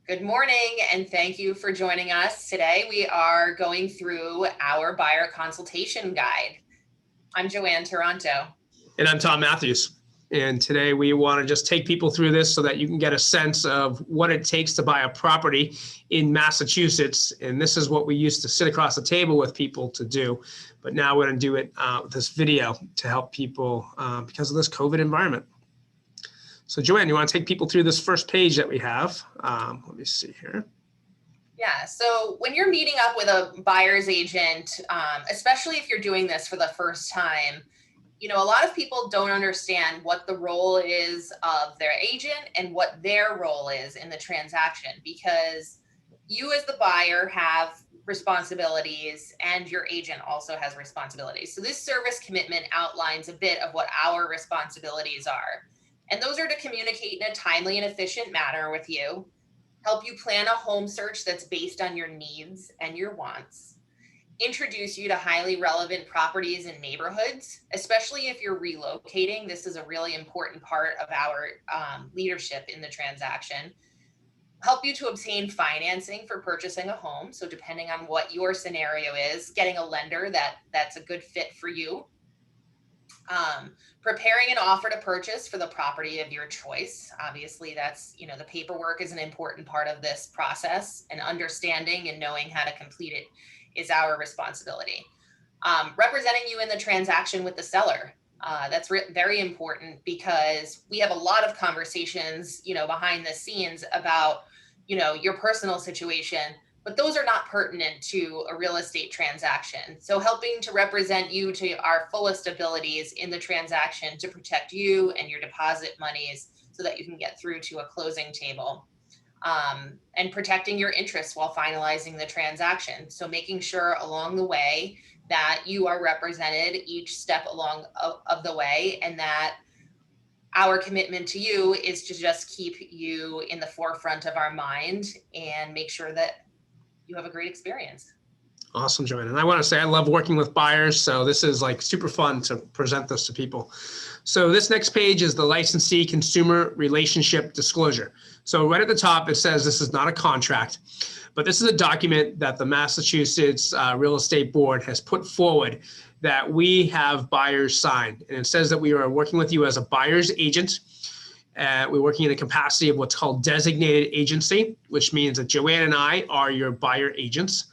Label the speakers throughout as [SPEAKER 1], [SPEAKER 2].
[SPEAKER 1] Good morning, and thank you for joining us. Today, we are going through our buyer consultation guide. I'm Joanne Taranto.
[SPEAKER 2] And I'm Tom Matthews. And today we want to just take people through this so that you can get a sense of what it takes to buy a property in Massachusetts. And this is what we used to sit across the table with people to do. But now we're going to do it with this video to help people because of this COVID environment. So Joanne, you want to take people through this first page that we have? Let me see here.
[SPEAKER 1] Yeah, so when you're meeting up with a buyer's agent, especially if you're doing this for the first time, a lot of people don't understand what the role is of their agent and what their role is in the transaction, because you as the buyer have responsibilities and your agent also has responsibilities. So this service commitment outlines a bit of what our responsibilities are. And those are to communicate in a timely and efficient manner with you, help you plan a home search that's based on your needs and your wants, introduce you to highly relevant properties and neighborhoods, especially if you're relocating. This is a really important part of our leadership in the transaction. Help you to obtain financing for purchasing a home. So depending on what your scenario is, getting a lender that's a good fit for you. Preparing an offer to purchase for the property of your choice. Obviously, that's, the paperwork is an important part of this process, and understanding and knowing how to complete it is our responsibility. Representing you in the transaction with the seller. That's very important because we have a lot of conversations, behind the scenes about, your personal situation, but those are not pertinent to a real estate transaction. So helping to represent you to our fullest abilities in the transaction to protect you and your deposit monies so that you can get through to a closing table. And protecting your interests while finalizing the transaction. So making sure along the way that you are represented each step along of the way, and that our commitment to you is to just keep you in the forefront of our mind and make sure that you have a great experience.
[SPEAKER 2] Awesome, Joanne. And I want to say I love working with buyers, so this is like super fun to present this to people. So this next page is the licensee consumer relationship disclosure. So right at the top, it says this is not a contract, but this is a document that the Massachusetts Real Estate Board has put forward that we have buyers sign. And it says that we are working with you as a buyer's agent. We're working in the capacity of what's called designated agency, which means that Joanne and I are your buyer agents.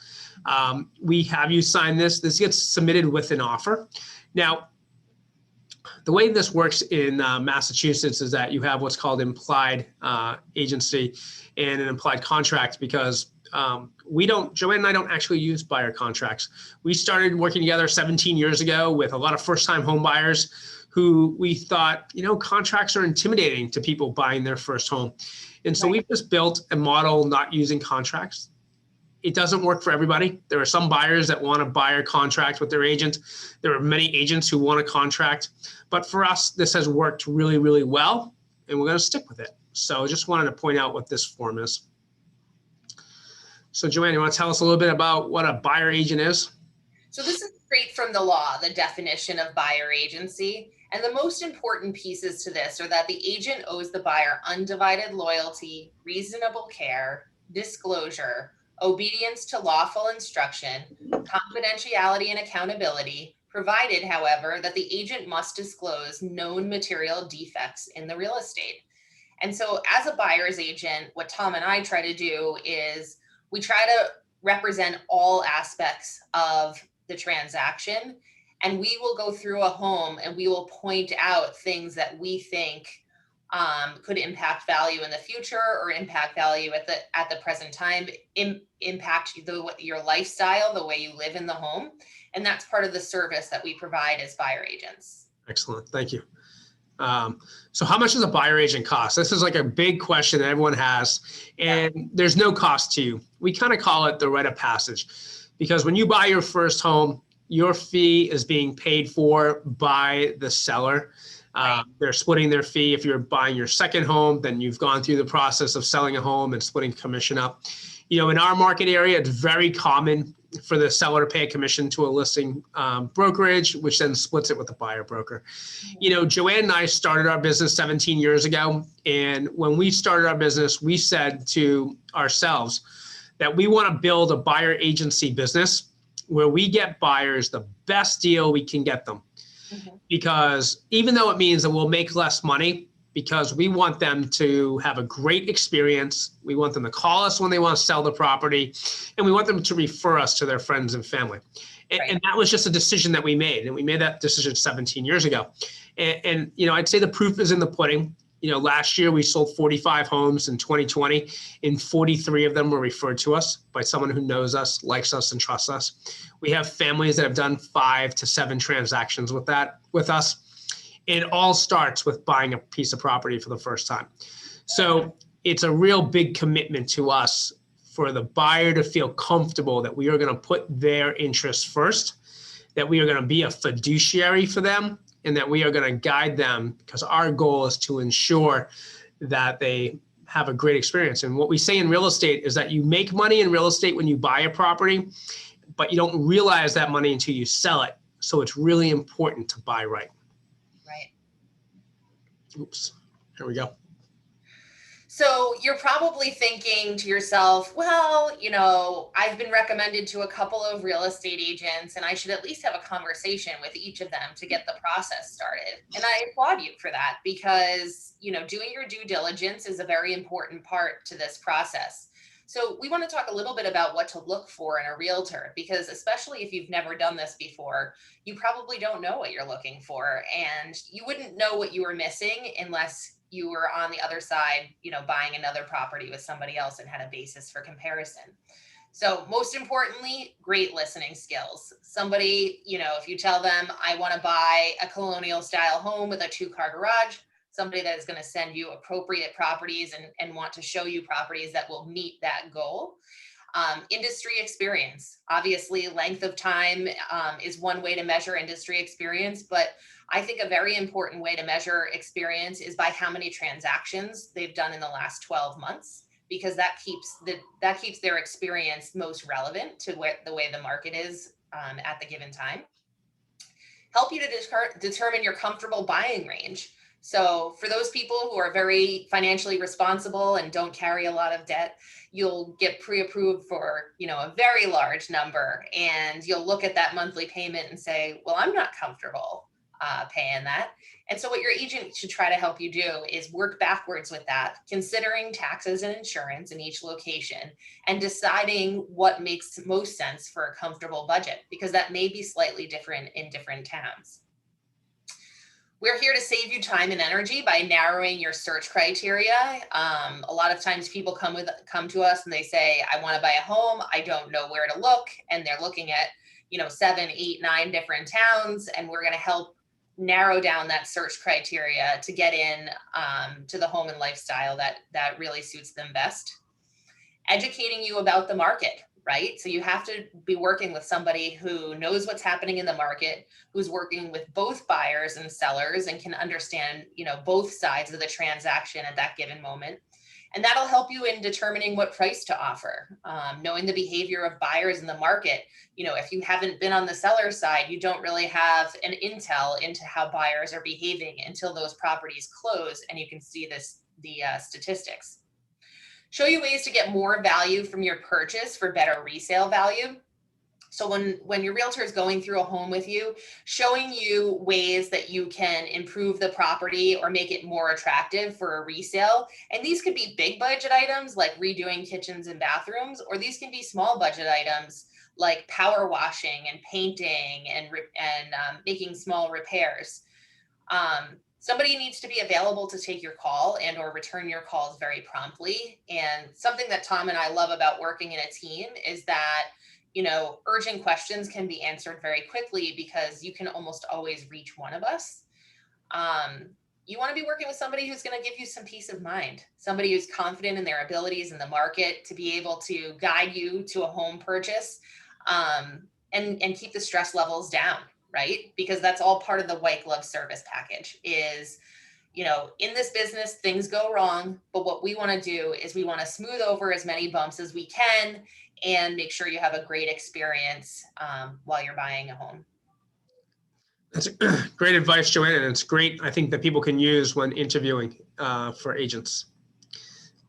[SPEAKER 2] We have you sign this. This gets submitted with an offer. Now, the way this works in Massachusetts is that you have what's called implied agency and an implied contract, because Joanne and I don't actually use buyer contracts. We started working together 17 years ago with a lot of first-time home buyers who we thought, contracts are intimidating to people buying their first home. And so we've just built a model not using contracts. It doesn't work for everybody. There are some buyers that want a buyer contract with their agent. There are many agents who want a contract. But for us, this has worked really, really well, and we're going to stick with it. So I just wanted to point out what this form is. So Joanne, you want to tell us a little bit about what a buyer agent is?
[SPEAKER 1] So this is straight from the law, the definition of buyer agency. And the most important pieces to this are that the agent owes the buyer undivided loyalty, reasonable care, disclosure, obedience to lawful instruction, confidentiality and accountability, provided, however, that the agent must disclose known material defects in the real estate. And so as a buyer's agent, what Tom and I try to do is we try to represent all aspects of the transaction, and we will go through a home and we will point out things that we think could impact value in the future or impact value at the present time, impact your lifestyle, the way you live in the home. And that's part of the service that we provide as buyer agents.
[SPEAKER 2] Excellent. Thank you. So how much does a buyer agent cost? This is like a big question that everyone has, and there's no cost to you. We kind of call it the rite of passage, because when you buy your first home, your fee is being paid for by the seller. They're splitting their fee. If you're buying your second home, then you've gone through the process of selling a home and splitting commission up. In our market area, it's very common for the seller to pay a commission to a listing brokerage, which then splits it with the buyer broker. You know, Joanne and I started our business 17 years ago. And when we started our business, we said to ourselves that we want to build a buyer agency business where we get buyers the best deal we can get them. Because even though it means that we'll make less money, because we want them to have a great experience. We want them to call us when they want to sell the property, and we want them to refer us to their friends and family. And that was just a decision that we made. And we made that decision 17 years ago. And you know, I'd say the proof is in the pudding. You know, last year we sold 45 homes in 2020, and 43 of them were referred to us by someone who knows us, likes us, and trusts us. We have families that have done 5 to 7 transactions with us. It all starts with buying a piece of property for the first time. So it's a real big commitment to us for the buyer to feel comfortable that we are going to put their interests first, that we are going to be a fiduciary for them, and that we are going to guide them, because our goal is to ensure that they have a great experience. And what we say in real estate is that you make money in real estate when you buy a property, but you don't realize that money until you sell it. So it's really important to buy right.
[SPEAKER 1] Right.
[SPEAKER 2] Oops, here we go.
[SPEAKER 1] So you're probably thinking to yourself, well, you know, I've been recommended to a couple of real estate agents, and I should at least have a conversation with each of them to get the process started. And I applaud you for that, because, you know, doing your due diligence is a very important part to this process. So we want to talk a little bit about what to look for in a realtor, because especially if you've never done this before, you probably don't know what you're looking for, and you wouldn't know what you were missing unless you were on the other side, you know, buying another property with somebody else and had a basis for comparison. So most importantly, great listening skills. Somebody, you know, if you tell them, I want to buy a colonial style home with a 2-car garage, somebody that is going to send you appropriate properties and want to show you properties that will meet that goal. Industry experience. Obviously, length of time is one way to measure industry experience, but I think a very important way to measure experience is by how many transactions they've done in the last 12 months, because that keeps their experience most relevant to the way the market is at the given time. Help you to determine your comfortable buying range. So for those people who are very financially responsible and don't carry a lot of debt, you'll get pre-approved for, you know, a very large number, and you'll look at that monthly payment and say, well, I'm not comfortable paying that. And so what your agent should try to help you do is work backwards with that, considering taxes and insurance in each location and deciding what makes most sense for a comfortable budget, because that may be slightly different in different towns. We're here to save you time and energy by narrowing your search criteria. A lot of times people come to us and they say, I want to buy a home, I don't know where to look. And they're looking at, you know, 7, 8, 9 different towns. And we're going to help narrow down that search criteria to get in to the home and lifestyle that really suits them best. Educating you about the market, right? So you have to be working with somebody who knows what's happening in the market, who's working with both buyers and sellers and can understand, you know, both sides of the transaction at that given moment. And that'll help you in determining what price to offer. Knowing the behavior of buyers in the market. You know, if you haven't been on the seller side, you don't really have an intel into how buyers are behaving until those properties close and you can see the statistics. Show you ways to get more value from your purchase for better resale value. So when your realtor is going through a home with you, showing you ways that you can improve the property or make it more attractive for a resale. And these could be big budget items like redoing kitchens and bathrooms, or these can be small budget items like power washing and painting and making small repairs. Somebody needs to be available to take your call and or return your calls very promptly. And something that Tom and I love about working in a team is that, you know, urgent questions can be answered very quickly because you can almost always reach one of us. You want to be working with somebody who's going to give you some peace of mind, somebody who's confident in their abilities in the market to be able to guide you to a home purchase and keep the stress levels down, right? Because that's all part of the white glove service package is, you know, in this business, things go wrong, but what we want to do is we want to smooth over as many bumps as we can and make sure you have a great experience while you're buying a home.
[SPEAKER 2] That's great advice, Joanne, and it's great, I think, that people can use when interviewing for agents.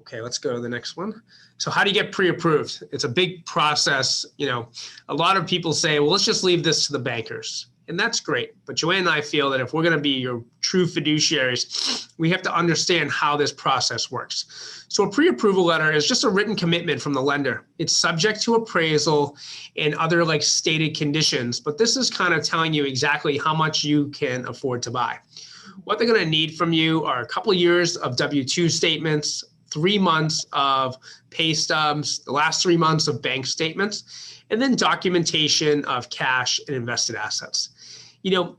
[SPEAKER 2] Okay, let's go to the next one. So how do you get pre-approved? It's a big process. You know, a lot of people say, well, let's just leave this to the bankers. And that's great. But Joanne and I feel that if we're going to be your true fiduciaries, we have to understand how this process works. So a pre-approval letter is just a written commitment from the lender. It's subject to appraisal and other like stated conditions, but this is kind of telling you exactly how much you can afford to buy. What they're going to need from you are a couple of years of W-2 statements, 3 months of pay stubs, the last 3 months of bank statements, and then documentation of cash and invested assets. You know,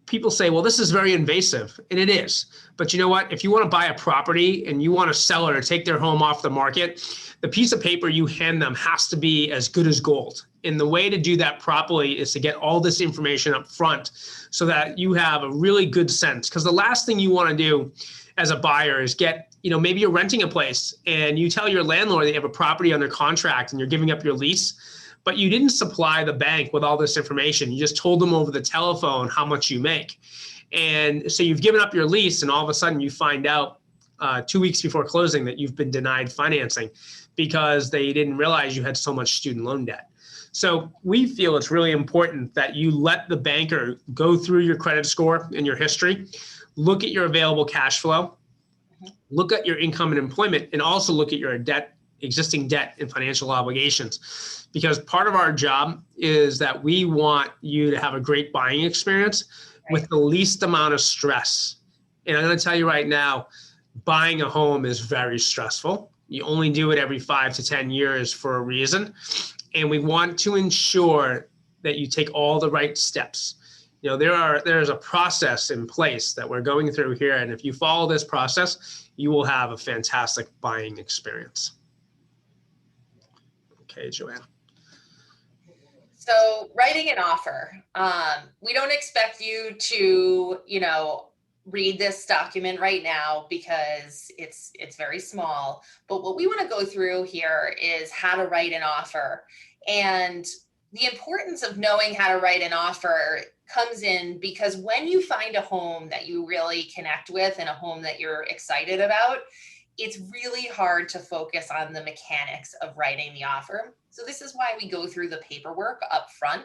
[SPEAKER 2] people say, well, this is very invasive, and it is. But you know what? If you want to buy a property and you want a seller to take their home off the market, the piece of paper you hand them has to be as good as gold. And the way to do that properly is to get all this information up front so that you have a really good sense. Because the last thing you want to do as a buyer is get, you know, maybe you're renting a place and you tell your landlord they have a property under contract and you're giving up your lease, but you didn't supply the bank with all this information. You just told them over the telephone how much you make. And so you've given up your lease and all of a sudden you find out 2 weeks before closing that you've been denied financing because they didn't realize you had so much student loan debt. So we feel it's really important that you let the banker go through your credit score and your history, look at your available cash flow, look at your income and employment, and also look at your existing debt and financial obligations. Because part of our job is that we want you to have a great buying experience with the least amount of stress. And I'm going to tell you right now, buying a home is very stressful. You only do it every 5 to 10 years for a reason. And we want to ensure that you take all the right steps. You know, there's a process in place that we're going through here. And if you follow this process, you will have a fantastic buying experience. Okay, Joanne.
[SPEAKER 1] So writing an offer, we don't expect you to, you know, read this document right now because it's very small. But what we want to go through here is how to write an offer. And the importance of knowing how to write an offer comes in because when you find a home that you really connect with and a home that you're excited about, it's really hard to focus on the mechanics of writing the offer. So this is why we go through the paperwork up front,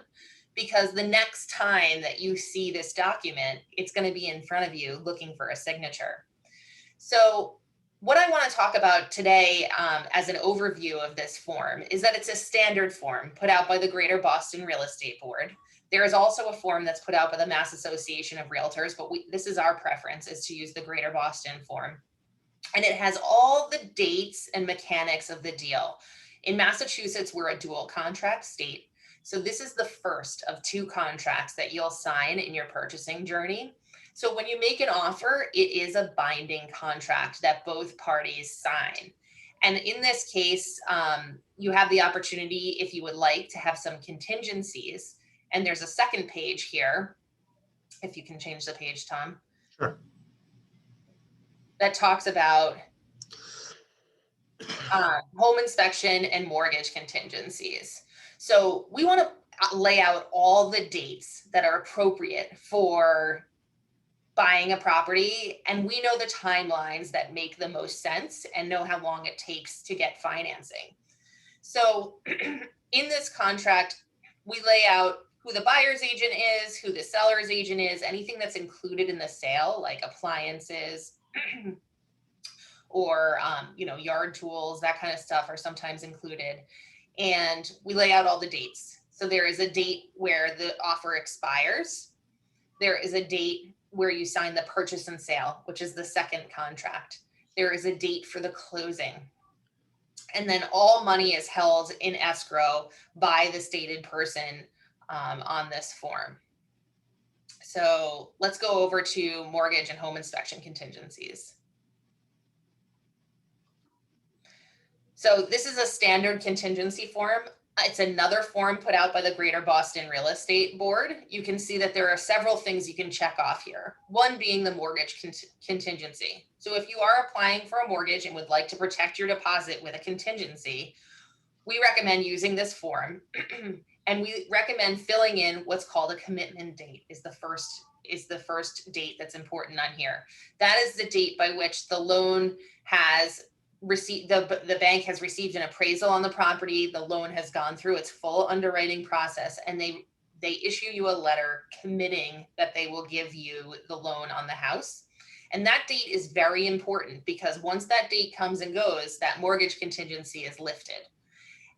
[SPEAKER 1] because the next time that you see this document, it's going to be in front of you looking for a signature. So what I want to talk about today as an overview of this form is that it's a standard form put out by the Greater Boston Real Estate Board. There is also a form that's put out by the Mass Association of Realtors, but this is our preference, is to use the Greater Boston form. And it has all the dates and mechanics of the deal. In Massachusetts, we're a dual contract state. So this is the first of 2 contracts that you'll sign in your purchasing journey. So when you make an offer, it is a binding contract that both parties sign. And in this case, you have the opportunity, if you would like, to have some contingencies. And there's a second page here, if you can change the page, Tom.
[SPEAKER 2] Sure.
[SPEAKER 1] That talks about home inspection and mortgage contingencies. So we want to lay out all the dates that are appropriate for buying a property, and we know the timelines that make the most sense and know how long it takes to get financing. So in this contract, we lay out who the buyer's agent is, who the seller's agent is, anything that's included in the sale, like appliances, or you know, yard tools, that kind of stuff are sometimes included. And we lay out all the dates. So there is a date where the offer expires. There is a date where you sign the purchase and sale, which is the second contract. There is a date for the closing. And then all money is held in escrow by the stated person on this form. So let's go over to mortgage and home inspection contingencies. So this is a standard contingency form. It's another form put out by the Greater Boston Real Estate Board. You can see that there are several things you can check off here. One being the mortgage contingency. So if you are applying for a mortgage and would like to protect your deposit with a contingency, we recommend using this form and we recommend filling in what's called a commitment date is the first date that's important on here. That is the date by which the loan has received, the bank has received an appraisal on the property, the loan has gone through its full underwriting process, and they issue you a letter committing that they will give you the loan on the house. And that date is very important because once that date comes and goes, that mortgage contingency is lifted.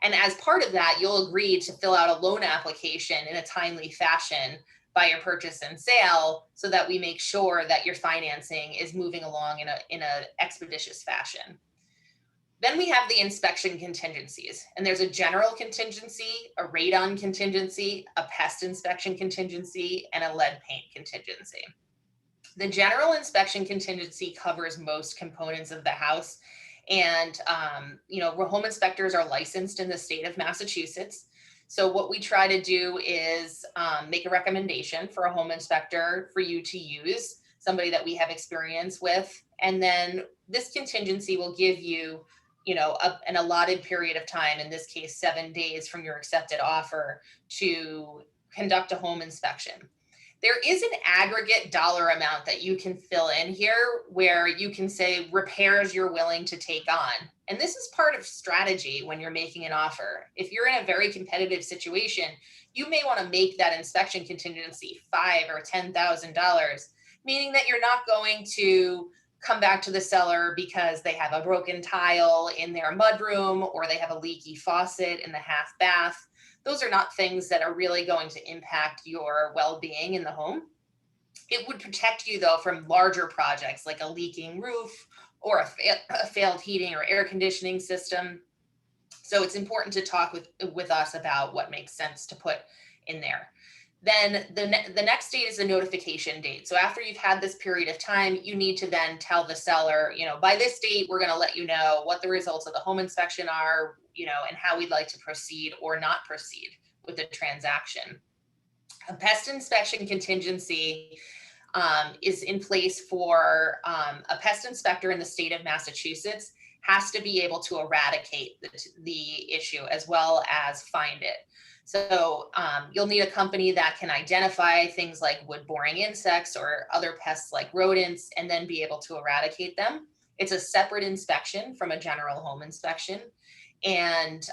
[SPEAKER 1] And as part of that, you'll agree to fill out a loan application in a timely fashion by your purchase and sale so that we make sure that your financing is moving along in a expeditious fashion. Then we have the inspection contingencies, and there's a general contingency, a radon contingency, a pest inspection contingency, and a lead paint contingency. The general inspection contingency covers most components of the house. And, home inspectors are licensed in the state of Massachusetts. So what we try to do is make a recommendation for a home inspector for you to use, somebody that we have experience with. And then this contingency will give you, an allotted period of time, in this case, 7 days from your accepted offer, to conduct a home inspection. There is an aggregate dollar amount that you can fill in here where you can say repairs you're willing to take on. And this is part of strategy when you're making an offer. If you're in a very competitive situation, you may want to make that inspection contingency $5,000 or $10,000, meaning that you're not going to come back to the seller because they have a broken tile in their mudroom or they have a leaky faucet in the half bath. Those are not things that are really going to impact your well-being in the home. It would protect you, though, from larger projects like a leaking roof or a failed heating or air conditioning system. So it's important to talk with us about what makes sense to put in there. Then the next date is the notification date. So after you've had this period of time, you need to then tell the seller, by this date, we're going to let you know what the results of the home inspection are, and how we'd like to proceed or not proceed with the transaction. A pest inspection contingency is in place for a pest inspector in the state of Massachusetts has to be able to eradicate the issue as well as find it. So you'll need a company that can identify things like wood-boring insects or other pests like rodents and then be able to eradicate them. It's a separate inspection from a general home inspection. And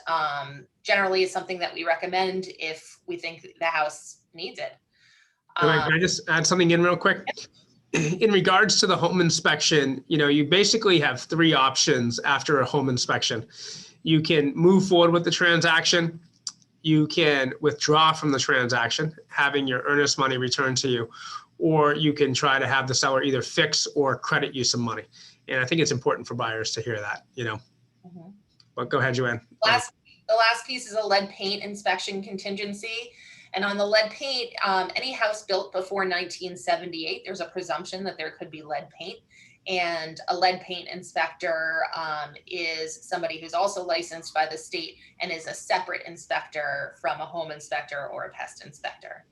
[SPEAKER 1] generally it's something that we recommend if we think the house needs it.
[SPEAKER 2] Can I just add something in real quick? In regards to the home inspection, you basically have 3 options after a home inspection. You can move forward with the transaction. You can withdraw from the transaction, having your earnest money returned to you, or you can try to have the seller either fix or credit you some money. And I think it's important for buyers to hear that,
[SPEAKER 1] Mm-hmm.
[SPEAKER 2] But go ahead, Joanne.
[SPEAKER 1] The last piece is a lead paint inspection contingency. And on the lead paint, any house built before 1978, there's a presumption that there could be lead paint. And a lead paint inspector is somebody who's also licensed by the state and is a separate inspector from a home inspector or a pest inspector.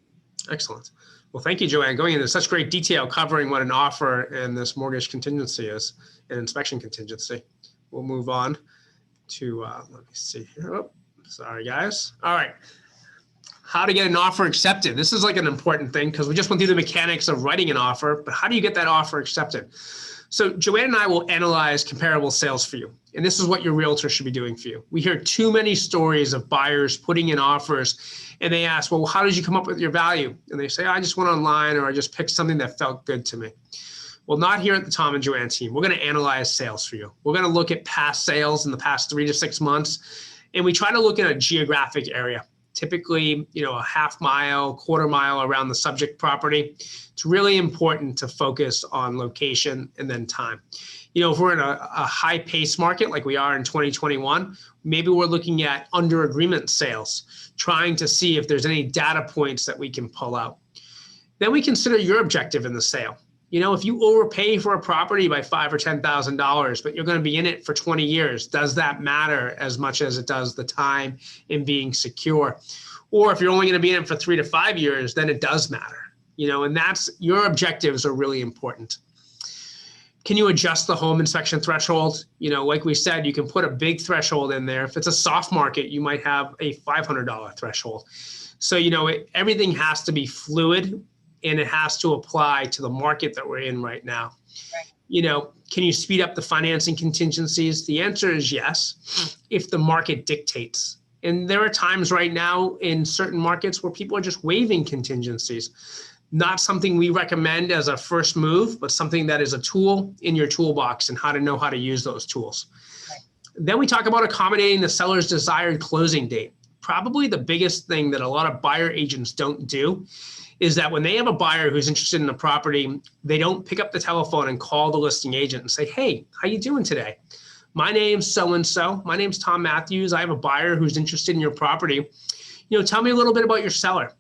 [SPEAKER 2] Excellent. Well, thank you, Joanne, going into such great detail covering what an offer and this mortgage contingency is, an inspection contingency. We'll move on to, let me see here. Oh, sorry, guys. All right. How to get an offer accepted. This is like an important thing because we just went through the mechanics of writing an offer, but how do you get that offer accepted? So Joanne and I will analyze comparable sales for you. And this is what your realtor should be doing for you. We hear too many stories of buyers putting in offers and they ask, well, how did you come up with your value? And they say, I just went online or I just picked something that felt good to me. Well, not here at the Tom and Joanne team. We're going to analyze sales for you. We're going to look at past sales in the past 3 to 6 months. And we try to look at a geographic area. Typically, a half mile, quarter mile around the subject property. It's really important to focus on location and then time. If we're in a high pace market like we are in 2021, maybe we're looking at under agreement sales, trying to see if there's any data points that we can pull out. Then we consider your objective in the sale. If you overpay for a property by $5,000 or $10,000, but you're going to be in it for 20 years, does that matter as much as it does the time in being secure? Or if you're only going to be in it for 3 to 5 years, then it does matter. And that's your objectives are really important. Can you adjust the home inspection threshold? Like we said, you can put a big threshold in there. If it's a soft market, you might have a $500 threshold. So, everything has to be fluid, and it has to apply to the market that we're in right now.
[SPEAKER 1] Right.
[SPEAKER 2] Can you speed up the financing contingencies? The answer is yes, if the market dictates. And there are times right now in certain markets where people are just waiving contingencies. Not something we recommend as a first move, but something that is a tool in your toolbox and how to know how to use those tools.
[SPEAKER 1] Right.
[SPEAKER 2] Then we talk about accommodating the seller's desired closing date. Probably the biggest thing that a lot of buyer agents don't do is that when they have a buyer who's interested in the property, they don't pick up the telephone and call the listing agent and say, hey, how you doing today? My name's so-and-so. My name's Tom Matthews. I have a buyer who's interested in your property. Tell me a little bit about your seller.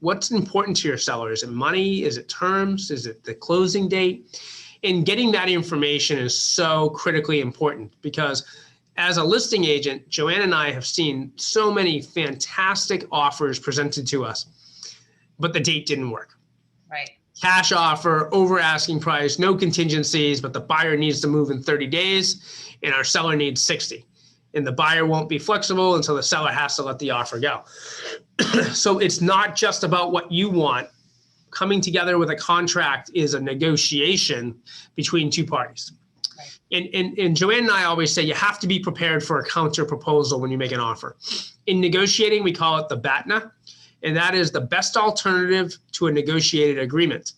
[SPEAKER 2] What's important to your seller? Is it money? Is it terms? Is it the closing date? And getting that information is so critically important because as a listing agent, Joanne and I have seen so many fantastic offers presented to us, but the date didn't work.
[SPEAKER 1] Right.
[SPEAKER 2] Cash offer, over asking price, no contingencies, but the buyer needs to move in 30 days and our seller needs 60. And the buyer won't be flexible until the seller has to let the offer go. So it's not just about what you want. Coming together with a contract is a negotiation between two parties. Right. And Joanne and I always say you have to be prepared for a counter proposal when you make an offer. In negotiating, we call it the BATNA, and that is the best alternative to a negotiated agreement.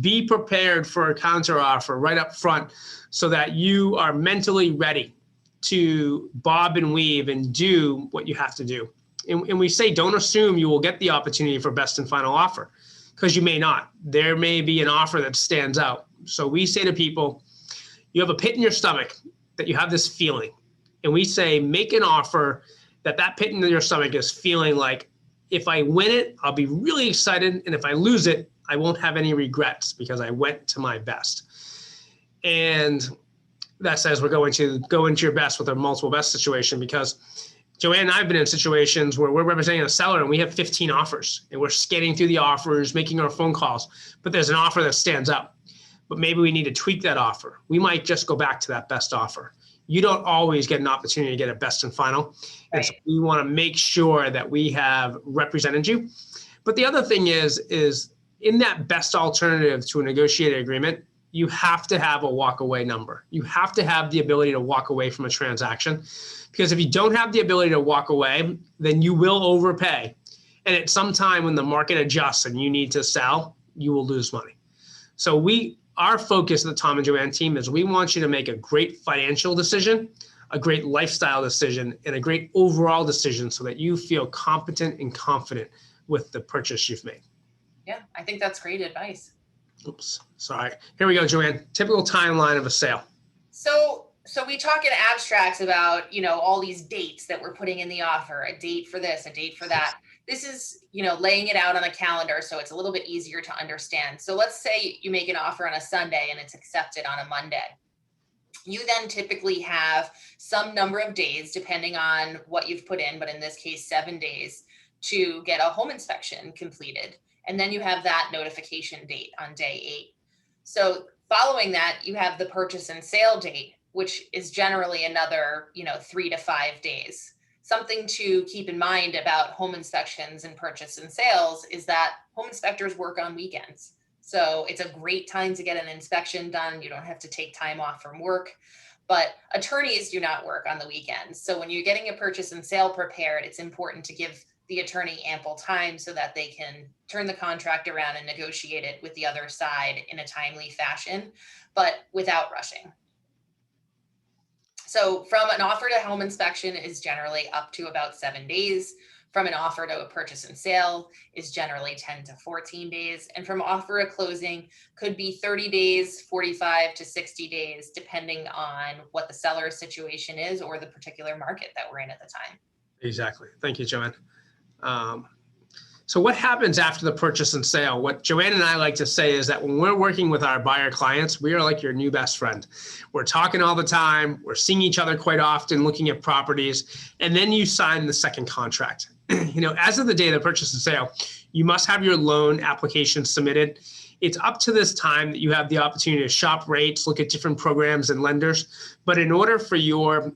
[SPEAKER 2] Be prepared for a counter offer right up front so that you are mentally ready to bob and weave and do what you have to do. And we say, don't assume you will get the opportunity for best and final offer because you may not. There may be an offer that stands out. So we say to people, you have a pit in your stomach that you have this feeling. And we say, make an offer that pit in your stomach is feeling like, if I win it, I'll be really excited. And if I lose it, I won't have any regrets because I went to my best. And that says we're going to go into your best with a multiple best situation because Joanne and I have been in situations where we're representing a seller and we have 15 offers and we're scanning through the offers, making our phone calls, but there's an offer that stands out. But maybe we need to tweak that offer. We might just go back to that best offer. You don't always get an opportunity to get a best and final. And so we want to make sure that we have represented you. But the other thing is in that best alternative to a negotiated agreement, you have to have a walkaway number. You have to have the ability to walk away from a transaction because if you don't have the ability to walk away, then you will overpay. And at some time when the market adjusts and you need to sell, you will lose money. So our focus of the Tom and Joanne team is we want you to make a great financial decision, a great lifestyle decision, and a great overall decision so that you feel competent and confident with the purchase you've made.
[SPEAKER 1] Yeah, I think that's great advice.
[SPEAKER 2] Oops, sorry. Here we go, Joanne. Typical timeline of a sale.
[SPEAKER 1] So we talk in abstracts about, all these dates that we're putting in the offer, a date for this, a date for that. This is, laying it out on a calendar so it's a little bit easier to understand. So let's say you make an offer on a Sunday and it's accepted on a Monday. You then typically have some number of days, depending on what you've put in, but in this case, 7 days to get a home inspection completed. And then you have that notification date on day 8. So following that, you have the purchase and sale date, which is generally another, 3 to 5 days. Something to keep in mind about home inspections and purchase and sales is that home inspectors work on weekends. So it's a great time to get an inspection done. You don't have to take time off from work, but attorneys do not work on the weekends. So when you're getting a purchase and sale prepared, it's important to give the attorney ample time so that they can turn the contract around and negotiate it with the other side in a timely fashion, but without rushing. So from an offer to home inspection is generally up to about 7 days. From an offer to a purchase and sale is generally 10 to 14 days. And from offer to closing could be 30 days, 45 to 60 days, depending on what the seller's situation is or the particular market that we're in at the time.
[SPEAKER 2] Exactly. Thank you, Joanne. So what happens after the purchase and sale? What Joanne and I like to say is that when we're working with our buyer clients, we are like your new best friend. We're talking all the time. We're seeing each other quite often, looking at properties, and then you sign the second contract. As of the day of the purchase and sale, you must have your loan application submitted. It's up to this time that you have the opportunity to shop rates, look at different programs and lenders. But in order for your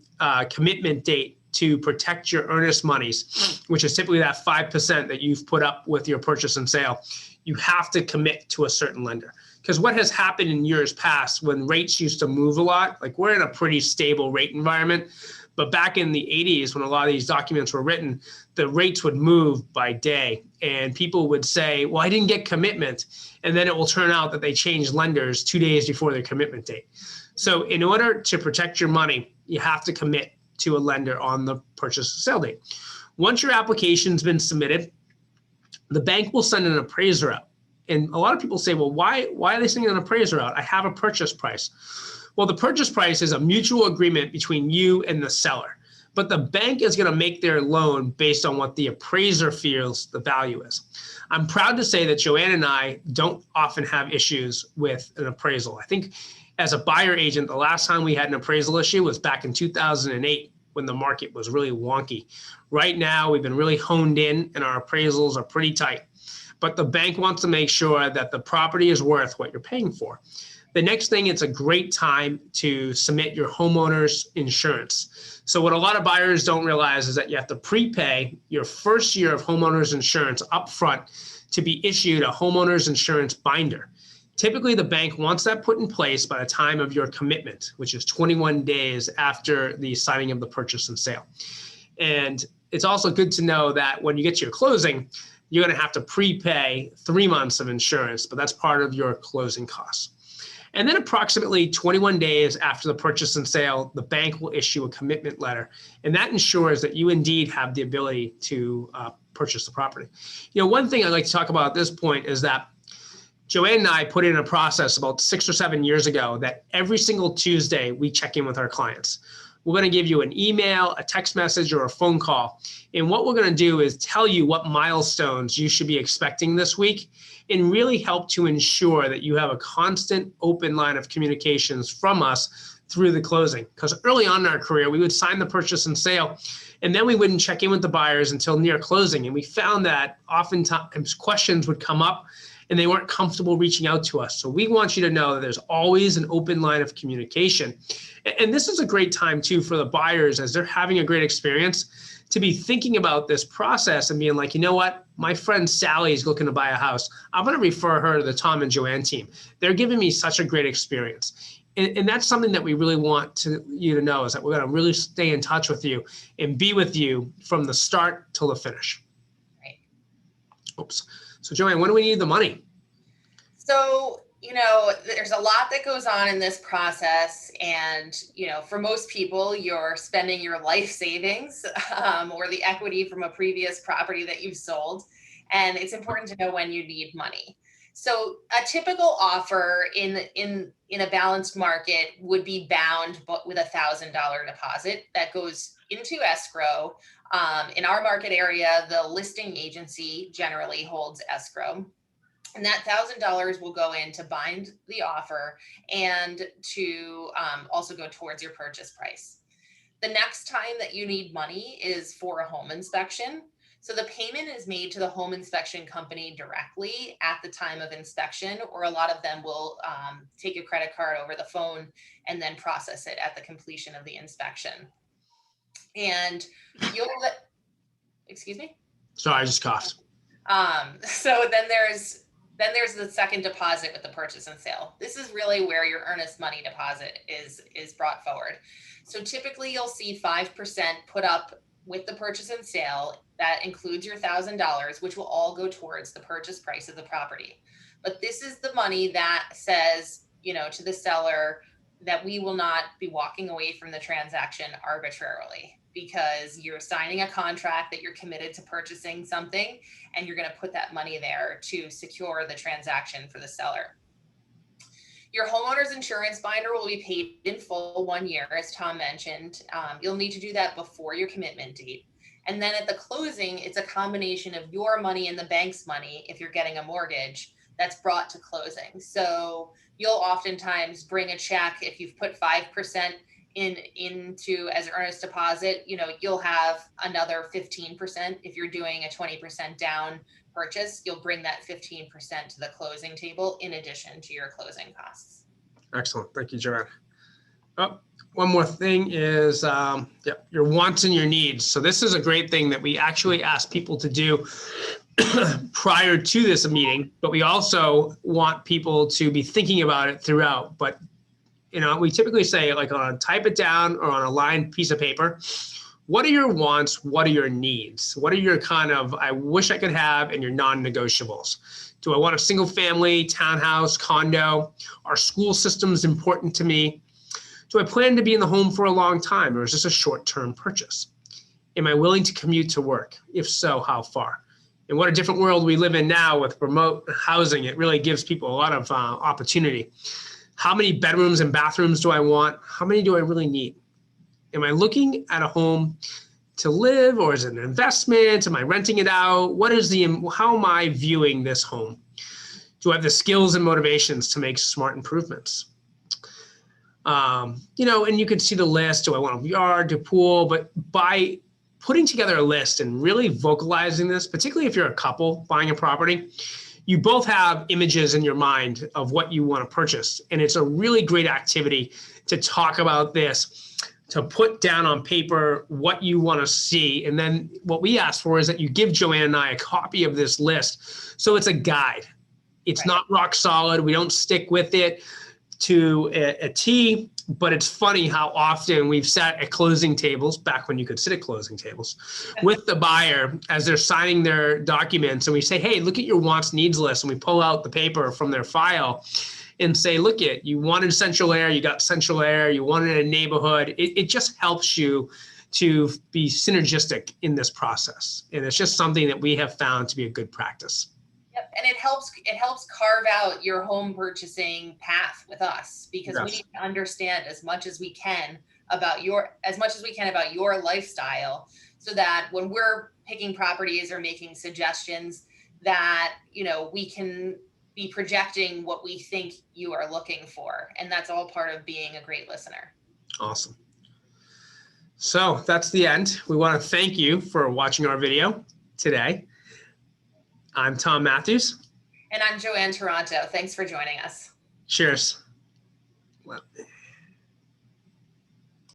[SPEAKER 2] commitment date to protect your earnest monies, which is typically that 5% that you've put up with your purchase and sale, you have to commit to a certain lender. Because what has happened in years past when rates used to move a lot, like we're in a pretty stable rate environment, but back in the 80s when a lot of these documents were written, the rates would move by day and people would say, well, I didn't get commitment. And then it will turn out that they changed lenders 2 days before their commitment date. So in order to protect your money, you have to commit to a lender on the purchase or sale date. Once your application's been submitted, the bank will send an appraiser out. And a lot of people say, well, why are they sending an appraiser out? I have a purchase price. Well, the purchase price is a mutual agreement between you and the seller. But the bank is going to make their loan based on what the appraiser feels the value is. I'm proud to say that Joanne and I don't often have issues with an appraisal. I think as a buyer agent, the last time we had an appraisal issue was back in 2008 when the market was really wonky. Right now, we've been really honed in and our appraisals are pretty tight. But the bank wants to make sure that the property is worth what you're paying for. The next thing, it's a great time to submit your homeowner's insurance. So what a lot of buyers don't realize is that you have to prepay your first year of homeowner's insurance upfront to be issued a homeowner's insurance binder. Typically, the bank wants that put in place by the time of your commitment, which is 21 days after the signing of the purchase and sale. And it's also good to know that when you get to your closing, you're going to have to prepay 3 months of insurance, but that's part of your closing costs. And then approximately 21 days after the purchase and sale, the bank will issue a commitment letter. And that ensures that you indeed have the ability to purchase the property. You know, one thing I'd like to talk about at this point is that Joanne and I put in a process about 6 or 7 years ago that every single Tuesday we check in with our clients. We're going to give you an email, a text message, or a phone call. And what we're going to do is tell you what milestones you should be expecting this week and really help to ensure that you have a constant open line of communications from us through the closing. Because early on in our career, we would sign the purchase and sale, and then we wouldn't check in with the buyers until near closing. And we found that oftentimes questions would come up and they weren't comfortable reaching out to us. So we want you to know that there's always an open line of communication. And this is a great time too for the buyers as they're having a great experience to be thinking about this process and being like, you know what, my friend Sally is looking to buy a house. I'm going to refer her to the Tom and Joanne team. They're giving me such a great experience. And that's something that we really want you to know is that we're going to really stay in touch with you and be with you from the start till the finish.
[SPEAKER 1] Right.
[SPEAKER 2] Oops. So Joanne, when do we need the money?
[SPEAKER 1] So, you know, there's a lot that goes on in this process. And, you know, for most people, you're spending your life savings or the equity from a previous property that you've sold. And it's important to know when you need money. So a typical offer in a balanced market would be bound but with $1,000 deposit that goes into escrow. In our market area, the listing agency generally holds escrow. And that $1,000 will go in to bind the offer and to also go towards your purchase price. The next time that you need money is for a home inspection. So the payment is made to the home inspection company directly at the time of inspection, or a lot of them will take a credit card over the phone and then process it at the completion of the inspection. And excuse me?
[SPEAKER 2] Sorry, I just coughed.
[SPEAKER 1] So then there's the second deposit with the purchase and sale. This is really where your earnest money deposit is brought forward. So typically you'll see 5% put up with the purchase and sale. That includes your $1,000, which will all go towards the purchase price of the property. But this is the money that says, you know, to the seller that we will not be walking away from the transaction arbitrarily, because you're signing a contract that you're committed to purchasing something, and you're going to put that money there to secure the transaction for the seller. Your homeowner's insurance binder will be paid in full 1 year, as Tom mentioned. You'll need to do that before your commitment date. And then at the closing, it's a combination of your money and the bank's money, if you're getting a mortgage, that's brought to closing. So you'll oftentimes bring a check if you've put 5% into as earnest deposit, you'll have another 15%. If you're doing a 20% down purchase, you'll bring that 15% to the closing table in addition to your closing costs.
[SPEAKER 2] Excellent. Thank you, Joanne. Oh, one more thing is your wants and your needs. So this is a great thing that we actually ask people to do prior to this meeting, but we also want people to be thinking about it throughout. But we typically say, like, type it down or on a lined piece of paper. What are your wants? What are your needs? What are your kind of, I wish I could have, and your non-negotiables? Do I want a single family, townhouse, condo? Are school systems important to me? Do I plan to be in the home for a long time, or is this a short-term purchase? Am I willing to commute to work? If so, how far? And what a different world we live in now with remote housing. It really gives people a lot of opportunity. How many bedrooms and bathrooms do I want? How many do I really need? Am I looking at a home to live, or is it an investment? Am I renting it out? How am I viewing this home? Do I have the skills and motivations to make smart improvements? And you can see the list. Do I want a yard, a pool? But by putting together a list and really vocalizing this, particularly if you're a couple buying a property, you both have images in your mind of what you want to purchase. And it's a really great activity to talk about this, to put down on paper what you want to see. And then what we ask for is that you give Joanne and I a copy of this list. So it's a guide. It's not rock solid. We don't stick with it to a T, but it's funny how often we've sat at closing tables, back when you could sit at closing tables, with the buyer as they're signing their documents, and we say, hey, look at your wants needs list, and we pull out the paper from their file and say, look, you wanted central air, you got central air, you wanted a neighborhood. It just helps you to be synergistic in this process. And it's just something that we have found to be a good practice.
[SPEAKER 1] Yep. And it helps carve out your home purchasing path with us, because we need to understand as much as we can about your lifestyle, so that when we're picking properties or making suggestions, that we can be projecting what we think you are looking for. And that's all part of being a great listener.
[SPEAKER 2] Awesome. So that's the end. We want to thank you for watching our video today. I'm Tom Matthews.
[SPEAKER 1] And I'm Joanne Taranto. Thanks for joining us.
[SPEAKER 2] Cheers. Well.